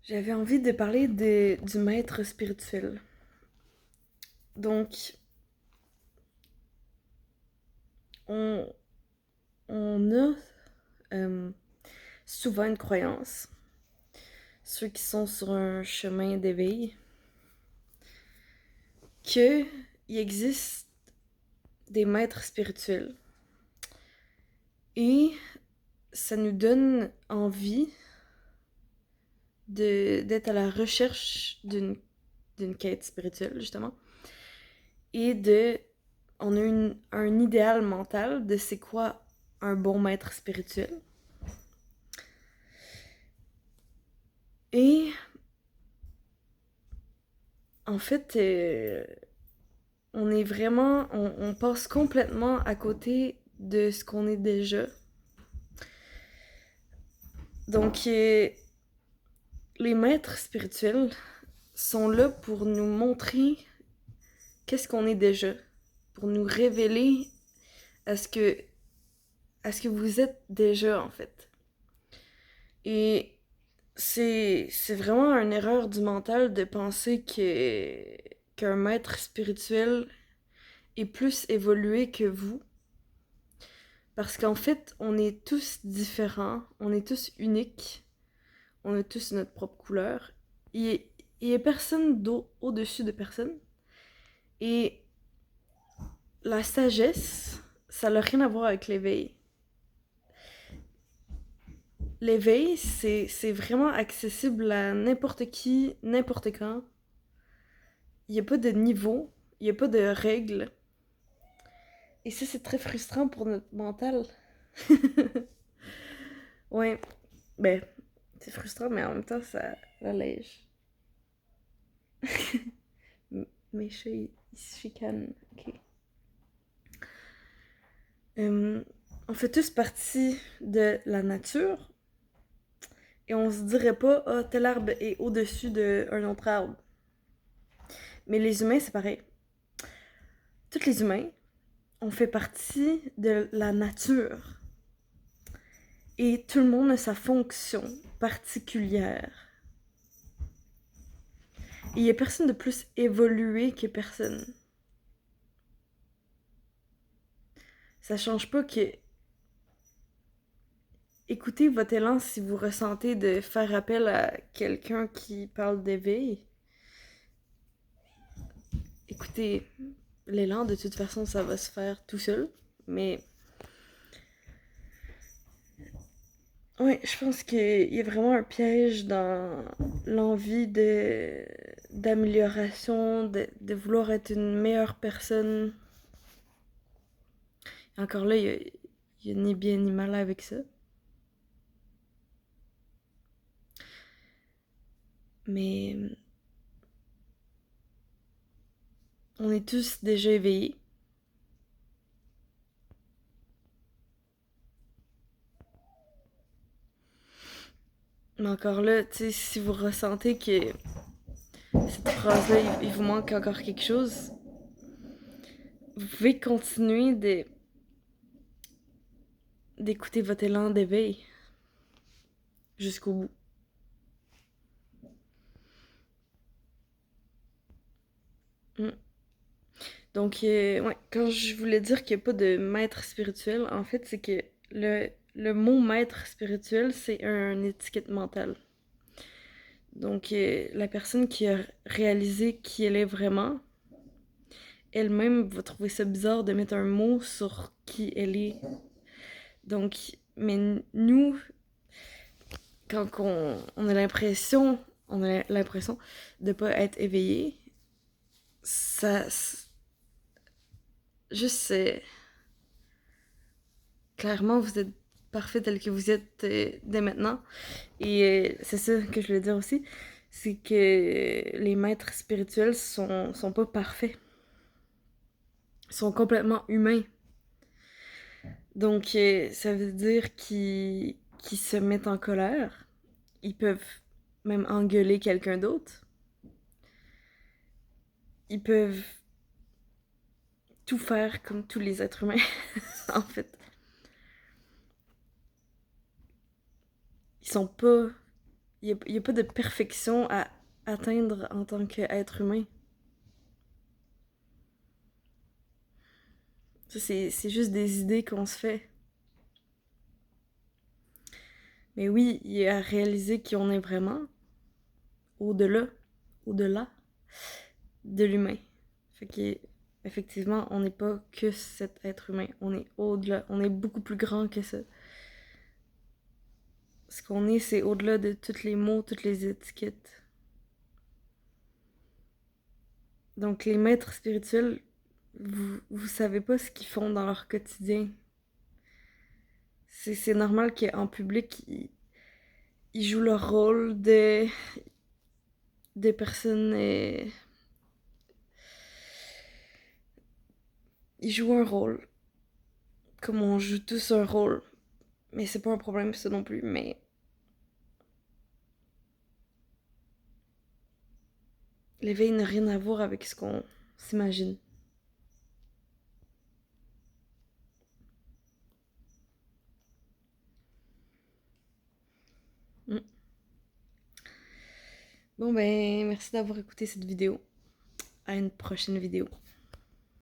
J'avais envie de parler du maître spirituel. Donc, on, on a euh, souvent une croyance, ceux qui sont sur un chemin d'éveil, qu'il existe des maîtres spirituels. Et ça nous donne envie d'être à la recherche d'une quête spirituelle, justement. Et on a un idéal mental de c'est quoi un bon maître spirituel. Et en fait, on passe complètement à côté de ce qu'on est déjà. Donc, les maîtres spirituels sont là pour nous montrer qu'est-ce qu'on est déjà, pour nous révéler à ce que, à ce que vous êtes déjà, en fait. Et c'est vraiment une erreur du mental de penser qu'un maître spirituel est plus évolué que vous. Parce qu'en fait, on est tous différents, on est tous uniques, on a tous notre propre couleur. Il n'y a personne au-dessus de personne. Et la sagesse, ça n'a rien à voir avec l'éveil. L'éveil, c'est vraiment accessible à n'importe qui, n'importe quand. Il n'y a pas de niveau, il n'y a pas de règles. Et ça, c'est très frustrant pour notre mental. Ouais, ben, c'est frustrant, mais en même temps, ça allège. Mes chats, ils se chicanent. Ok. On fait tous partie de la nature et on se dirait pas, ah, tel arbre est au-dessus d'un autre arbre. Mais les humains, c'est pareil. Tous les humains, on fait partie de la nature. Et tout le monde a sa fonction particulière. Et il n'y a personne de plus évolué que personne. Ça change pas que écoutez votre élan si vous ressentez de faire appel à quelqu'un qui parle d'éveil. Écoutez, l'élan, de toute façon, ça va se faire tout seul. Mais ouais, je pense qu'il y a vraiment un piège dans l'envie d'amélioration, de vouloir être une meilleure personne. Et encore là, il y a ni bien ni mal avec ça. Mais on est tous déjà éveillés. Mais encore là, tu sais, si vous ressentez que cette phrase-là, il vous manque encore quelque chose, vous pouvez continuer d'écouter votre élan d'éveil jusqu'au bout. Mm. Donc, ouais, quand je voulais dire qu'il n'y a pas de maître spirituel, en fait, c'est que le mot maître spirituel, c'est un étiquette mentale. Donc, la personne qui a réalisé qui elle est vraiment, elle-même va trouver ça bizarre de mettre un mot sur qui elle est. Donc, mais nous, quand on a l'impression de pas être éveillé, ça, juste c'est clairement vous êtes parfait tel que vous êtes dès maintenant. Et c'est ça que je voulais dire aussi, c'est que les maîtres spirituels sont pas parfaits, ils sont complètement humains. Donc ça veut dire qu'ils se mettent en colère, ils peuvent même engueuler quelqu'un d'autre, ils peuvent tout faire comme tous les êtres humains, en fait. Ils sont pas. il y a pas de perfection à atteindre en tant qu'être humain. Ça, c'est juste des idées qu'on se fait. Mais oui, il y a à réaliser qui on est vraiment au-delà, au-delà de l'humain. Fait que, effectivement, on n'est pas que cet être humain. On est au-delà, on est beaucoup plus grand que ça. Ce qu'on est, c'est au-delà de tous les mots, toutes les étiquettes. Donc, les maîtres spirituels, vous savez pas ce qu'ils font dans leur quotidien. C'est normal qu'en public, ils jouent leur rôle des personnes. Ils jouent un rôle. Comme on joue tous un rôle. Mais c'est pas un problème, ça non plus. Mais l'éveil n'a rien à voir avec ce qu'on s'imagine. Mm. Bon ben, merci d'avoir écouté cette vidéo. À une prochaine vidéo.